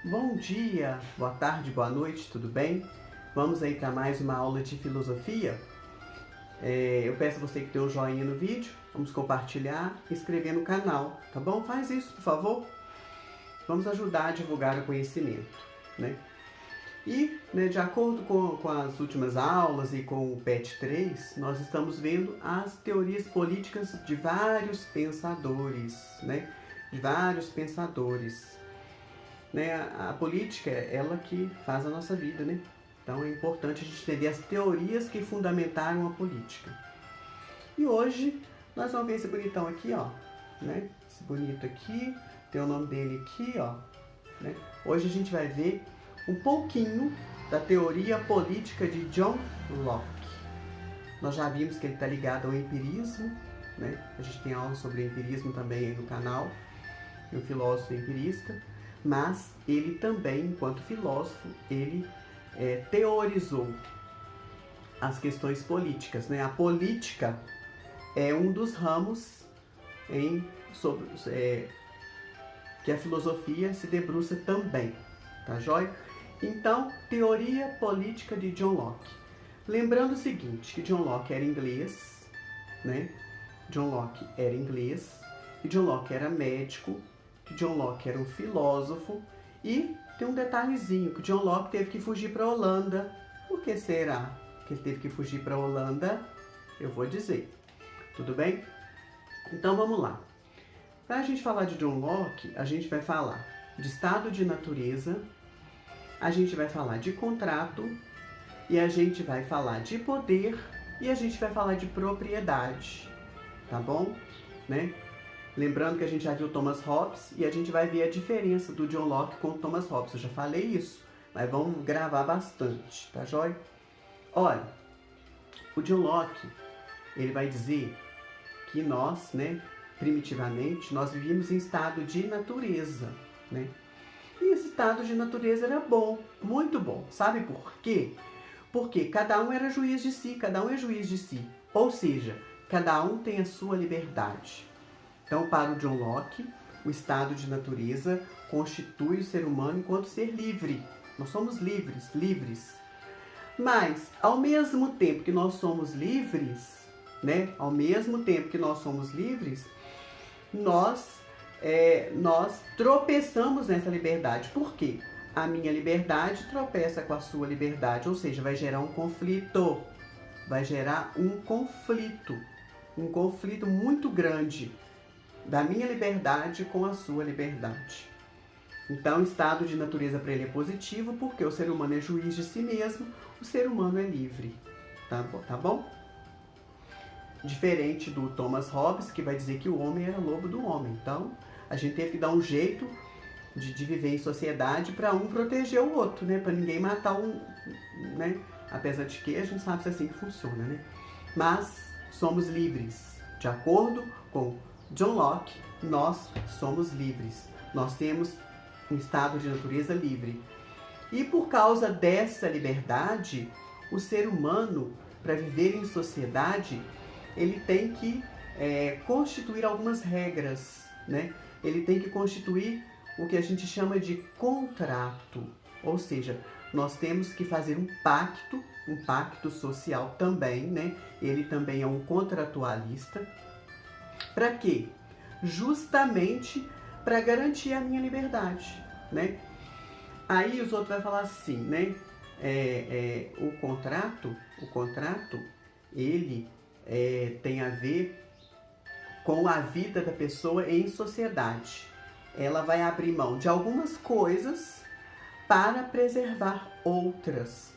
Bom dia, boa tarde, boa noite, tudo bem? Vamos aí para mais uma aula de filosofia? Eu peço a você que dê um joinha no vídeo, vamos compartilhar e inscrever no canal, tá bom? Faz isso, por favor. Vamos ajudar a divulgar o conhecimento, né? E, de acordo com as últimas aulas e com o PET 3, nós estamos vendo as teorias políticas de vários pensadores, né? De vários pensadores. Né, a política é ela que faz a nossa vida, né? Então é importante a gente entender as teorias que fundamentaram a política. E hoje nós vamos ver esse bonitão aqui, ó, né? Esse bonito aqui, tem o nome dele aqui, ó, né? Hoje a gente vai ver um pouquinho da teoria política de John Locke. Nós já vimos que ele está ligado ao empirismo, né? A gente tem aula sobre empirismo também aí no canal, e o filósofo empirista. Mas ele também, enquanto filósofo, ele teorizou as questões políticas, né? A política é um dos ramos que a filosofia se debruça também, tá joia? Então, teoria política de John Locke. Lembrando o seguinte, que John Locke era inglês, né? John Locke era inglês, e John Locke era médico, que John Locke era um filósofo, e tem um detalhezinho, que John Locke teve que fugir para a Holanda. Por que será que ele teve que fugir para a Holanda? Eu vou dizer, tudo bem? Então vamos lá. Para a gente falar de John Locke, a gente vai falar de estado de natureza, a gente vai falar de contrato, e a gente vai falar de poder, e a gente vai falar de propriedade, tá bom? Né? Lembrando que a gente já viu Thomas Hobbes e a gente vai ver a diferença do John Locke com o Thomas Hobbes. Eu já falei isso, mas vamos gravar bastante, tá joia? Olha, o John Locke, ele vai dizer que nós, né, primitivamente, nós vivíamos em estado de natureza, né? E esse estado de natureza era bom, muito bom. Sabe por quê? Porque cada um era juiz de si, cada um é juiz de si. Ou seja, cada um tem a sua liberdade. Então, para o John Locke, o estado de natureza constitui o ser humano enquanto ser livre. Nós somos livres. Mas, ao mesmo tempo que nós somos livres, né? Ao mesmo tempo que nós somos livres, nós tropeçamos nessa liberdade. Por quê? A minha liberdade tropeça com a sua liberdade, ou seja, vai gerar um conflito. Vai gerar um conflito muito grande da minha liberdade com a sua liberdade. Então, o estado de natureza para ele é positivo, porque o ser humano é juiz de si mesmo, o ser humano é livre. Tá bom? Diferente do Thomas Hobbes, que vai dizer que o homem era lobo do homem. Então, a gente teve que dar um jeito de viver em sociedade para um proteger o outro, né? Para ninguém matar um, né? Apesar de que a gente sabe se é assim que funciona, né? Mas somos livres. De acordo com John Locke, nós somos livres. Nós temos um estado de natureza livre. E por causa dessa liberdade, o ser humano, para viver em sociedade, ele tem que constituir algumas regras, né? Ele tem que constituir o que a gente chama de contrato. Ou seja, nós temos que fazer um pacto social também, né? Ele também é um contratualista. Para quê? Justamente para garantir a minha liberdade, né? Aí os outros vão falar assim, né? O contrato, ele tem a ver com a vida da pessoa em sociedade. Ela vai abrir mão de algumas coisas para preservar outras.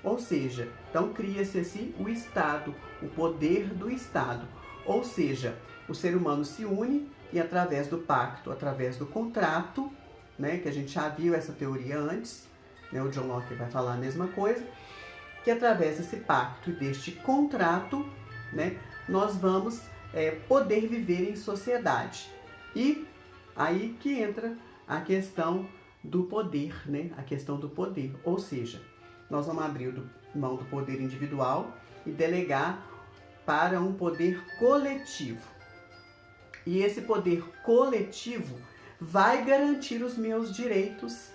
Ou seja, então cria-se assim o Estado, o poder do Estado. Ou seja, o ser humano se une e através do pacto, através do contrato, né, que a gente já viu essa teoria antes, né, o John Locke vai falar a mesma coisa, que através desse pacto e deste contrato, né, nós vamos poder viver em sociedade. E aí que entra a questão do poder, né, a questão do poder. Ou seja, nós vamos abrir mão do poder individual e delegar para um poder coletivo. E esse poder coletivo vai garantir os meus direitos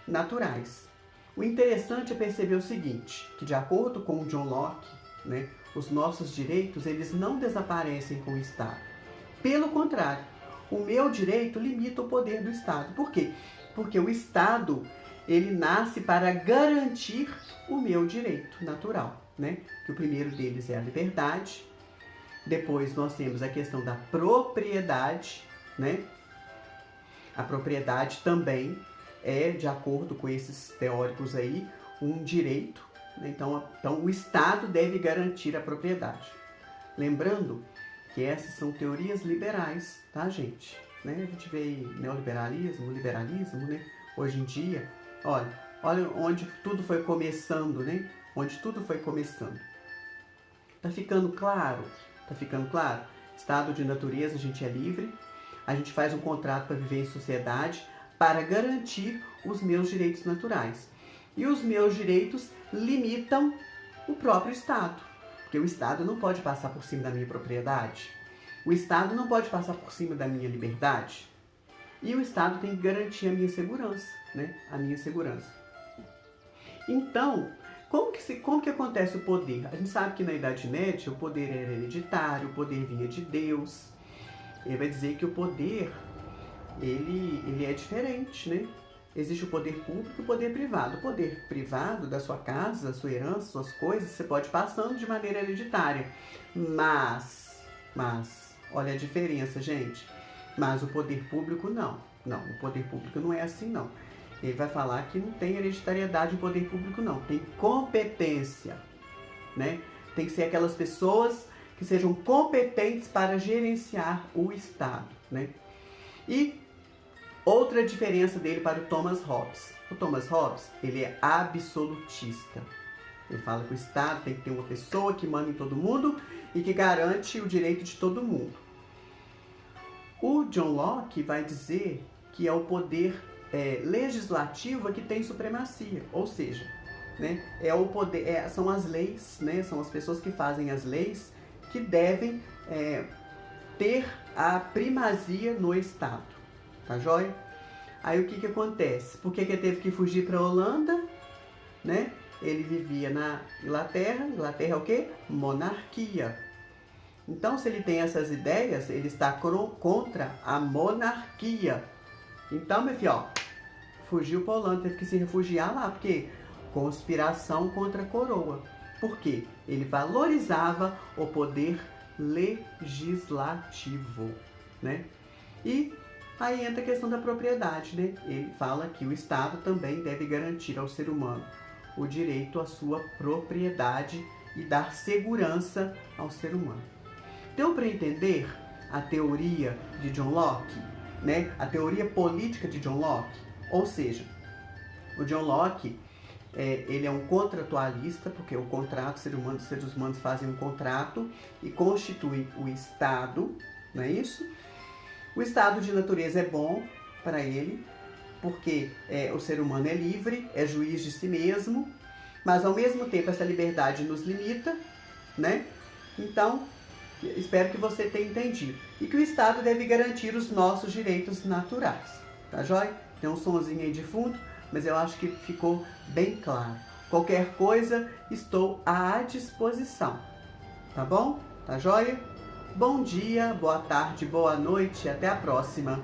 naturais. O interessante é perceber o seguinte, que de acordo com o John Locke, né, os nossos direitos eles não desaparecem com o Estado. Pelo contrário, o meu direito limita o poder do Estado. Por quê? Porque o Estado ele nasce para garantir o meu direito natural, né? Que o primeiro deles é a liberdade. Depois nós temos a questão da propriedade, né? A propriedade também é, de acordo com esses teóricos aí, um direito, né? Então o Estado deve garantir a propriedade. Lembrando que essas são teorias liberais, tá, gente? Né? A gente vê neoliberalismo, liberalismo, né? Hoje em dia, olha onde tudo foi começando, né? Onde tudo foi começando. Tá ficando claro? Tá ficando claro? Estado de natureza, a gente é livre, a gente faz um contrato para viver em sociedade, para garantir os meus direitos naturais. E os meus direitos limitam o próprio Estado, porque o Estado não pode passar por cima da minha propriedade, o Estado não pode passar por cima da minha liberdade, e o Estado tem que garantir a minha segurança, né? A minha segurança. Então, como que acontece o poder? A gente sabe que na Idade Média o poder era hereditário, o poder vinha de Deus. Ele vai dizer que o poder, ele é diferente, né? Existe o poder público e o poder privado. O poder privado da sua casa, da sua herança, suas coisas, você pode ir passando de maneira hereditária. Mas, olha a diferença, gente. Mas o poder público não. Não, o poder público não é assim, não. Ele vai falar que não tem hereditariedade em poder público, não. Tem competência, né? Tem que ser aquelas pessoas que sejam competentes para gerenciar o Estado, né? E outra diferença dele para o Thomas Hobbes. O Thomas Hobbes, ele é absolutista. Ele fala que o Estado tem que ter uma pessoa que manda em todo mundo e que garante o direito de todo mundo. O John Locke vai dizer que é o poder legislativo que tem supremacia, ou seja, né, é o poder, são as leis, né, são as pessoas que fazem as leis que devem ter a primazia no Estado, tá joia? Aí o que acontece? Por que ele teve que fugir para a Holanda, né? Ele vivia na Inglaterra. Inglaterra é o quê? Monarquia. Então, se ele tem essas ideias, ele está contra a monarquia. Então, meu filho, fugiu para a Holanda, teve que se refugiar lá, porque conspiração contra a coroa. Por quê? Ele valorizava o poder legislativo, né? E aí entra a questão da propriedade, né? Ele fala que o Estado também deve garantir ao ser humano o direito à sua propriedade e dar segurança ao ser humano. Deu para entender a teoria de John Locke, né? A teoria política de John Locke? Ou seja, o John Locke, ele é um contratualista, porque o contrato, os seres humanos fazem um contrato e constituem o Estado, não é isso? O estado de natureza é bom para ele, porque o ser humano é livre, é juiz de si mesmo, mas ao mesmo tempo essa liberdade nos limita, né? Então, espero que você tenha entendido. E que o Estado deve garantir os nossos direitos naturais, tá joia? Tem um sonzinho aí de fundo, mas eu acho que ficou bem claro. Qualquer coisa, estou à disposição, tá bom? Tá joia? Bom dia, boa tarde, boa noite e até a próxima.